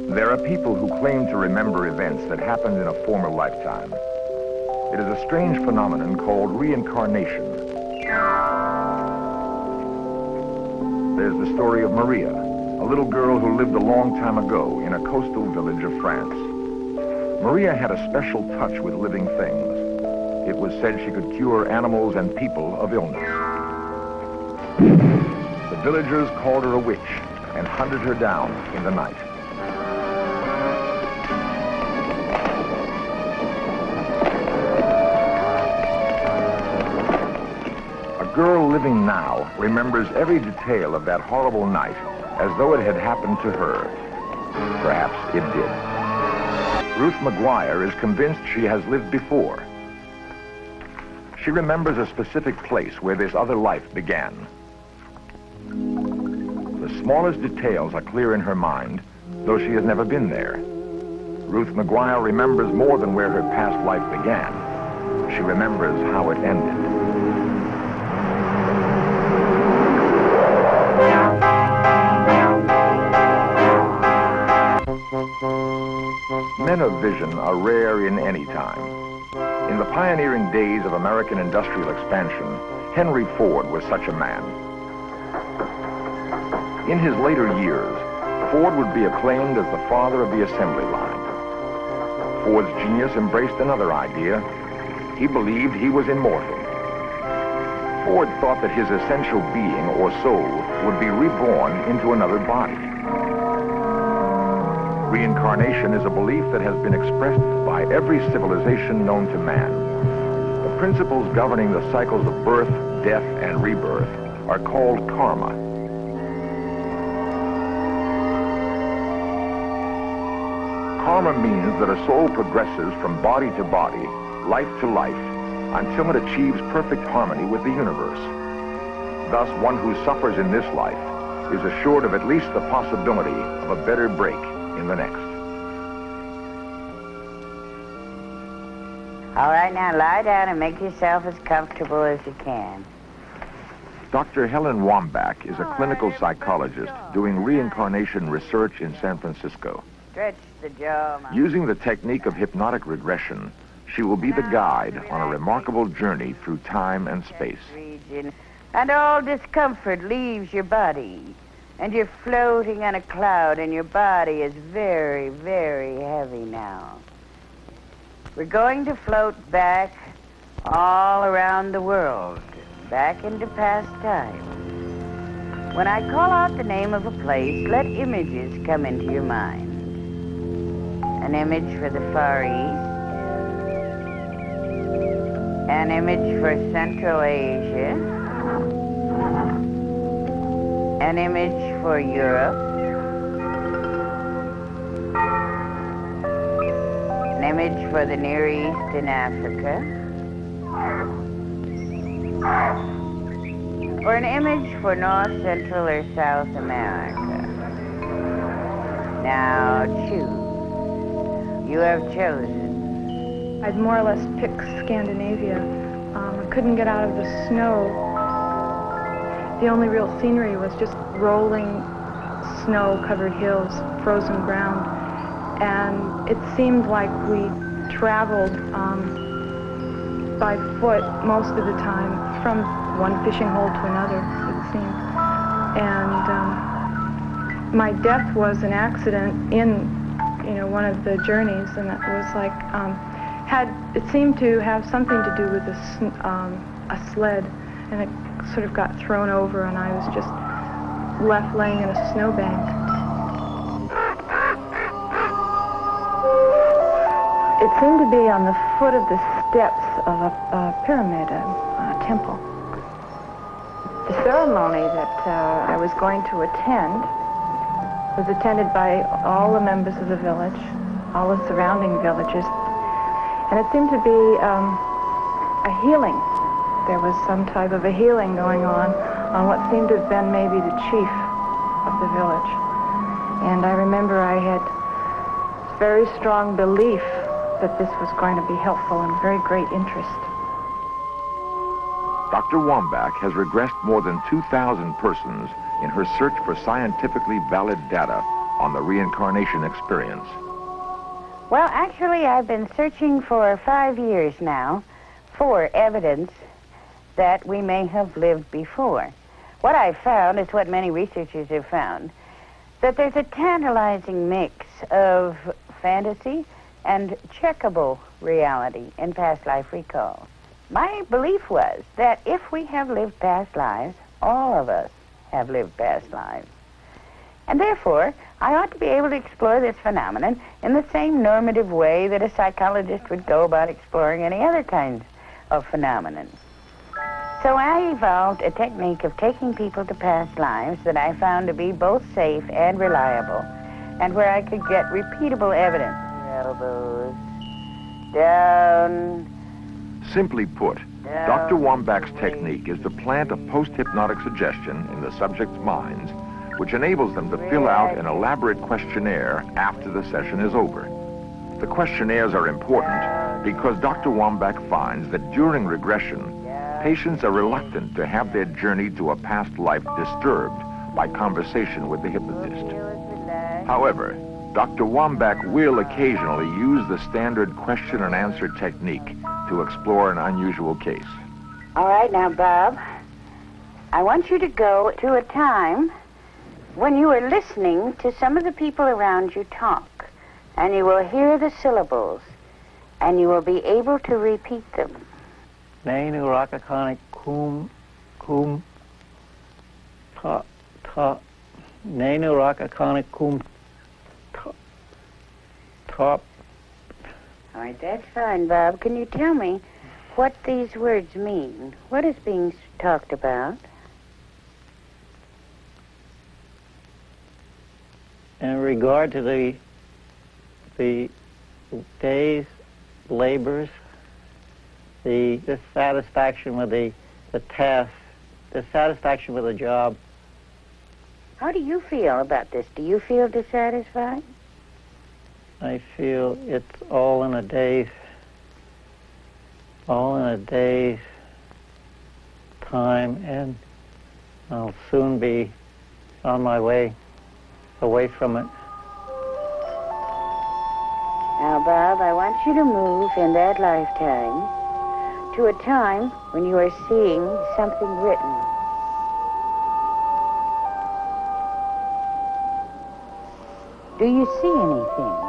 There are people who claim to remember events that happened in a former lifetime. It is a strange phenomenon called reincarnation. There's the story of Maria, a little girl who lived a long time ago in a coastal village of France. Maria had a special touch with living things. It was said she could cure animals and people of illness. The villagers called her a witch and hunted her down in the night. A girl living now remembers every detail of that horrible night as though it had happened to her. Perhaps it did. Ruth McGuire is convinced she has lived before. She remembers a specific place where this other life began. The smallest details are clear in her mind, though she has never been there. Ruth McGuire remembers more than where her past life began. She remembers how it ended. Men of vision are rare in any time. In the pioneering days of American industrial expansion, Henry Ford was such a man. In his later years, Ford would be acclaimed as the father of the assembly line. Ford's genius embraced another idea. He believed he was immortal. Ford thought that his essential being, or soul, would be reborn into another body. Reincarnation is a belief that has been expressed by every civilization known to man. The principles governing the cycles of birth, death, and rebirth are called karma. Karma means that a soul progresses from body to body, life to life, until it achieves perfect harmony with the universe. Thus, one who suffers in this life is assured of at least the possibility of a better break in the next. All right, now lie down and make yourself as comfortable as you can. Dr. Helen Wambach is a clinical psychologist doing reincarnation research in San Francisco. Stretch the jaw. Using the technique of hypnotic regression, she will be the guide on a remarkable journey through time and space. And all discomfort leaves your body. And you're floating on a cloud, and your body is very, very heavy now. We're going to float back all around the world, back into past time. When I call out the name of a place, let images come into your mind. An image for the Far East, an image for Central Asia, an image for Europe, an image for the Near East and Africa, or an image for North, Central, or South America. Now choose. You have chosen. I'd more or less picked Scandinavia. I couldn't get out of the snow. The only real scenery was just rolling snow-covered hills, frozen ground. And it seemed like we traveled by foot most of the time from one fishing hole to another, it seemed. And my death was an accident in, one of the journeys, and that was like, it seemed to have something to do with a sled, and it sort of got thrown over, and I was just left laying in a snowbank. It seemed to be on the foot of the steps of a pyramid, a temple. The ceremony that I was going to attend was attended by all the members of the village, all the surrounding villages, and it seemed to be a healing. There was some type of a healing going on what seemed to have been maybe the chief of the village. And I remember I had very strong belief that this was going to be helpful and very great interest. Dr. Wambach has regressed more than 2,000 persons in her search for scientifically valid data on the reincarnation experience. Well, actually, I've been searching for 5 years now for evidence that we may have lived before. What I found is what many researchers have found, that there's a tantalizing mix of fantasy and checkable reality in past life recall. My belief was that if we have lived past lives, all of us have lived past lives. And therefore, I ought to be able to explore this phenomenon in the same normative way that a psychologist would go about exploring any other kinds of phenomenon. So I evolved a technique of taking people to past lives that I found to be both safe and reliable, and where I could get repeatable evidence. Elbows down. Simply put, Dr. Wambach's technique is to plant a post-hypnotic suggestion in the subject's minds, which enables them to fill out an elaborate questionnaire after the session is over. The questionnaires are important because Dr. Wambach finds that during regression, patients are reluctant to have their journey to a past life disturbed by conversation with the hypnotist. However, Dr. Wambach will occasionally use the standard question and answer technique to explore an unusual case. All right, now, Bob, I want you to go to a time when you are listening to some of the people around you talk, and you will hear the syllables, and you will be able to repeat them. Nainu rakakani kum ta Nainu rakakani kum top. All right, that's fine, Bob. Can you tell me what these words mean? What is being talked about? In regard to the day's labors, the dissatisfaction with the task, dissatisfaction with the job. How do you feel about this? Do you feel dissatisfied? I feel it's all in a day's time, and I'll soon be on my way away from it. Now, Bob, I want you to move in that lifetime to a time when you are seeing something written. Do you see anything?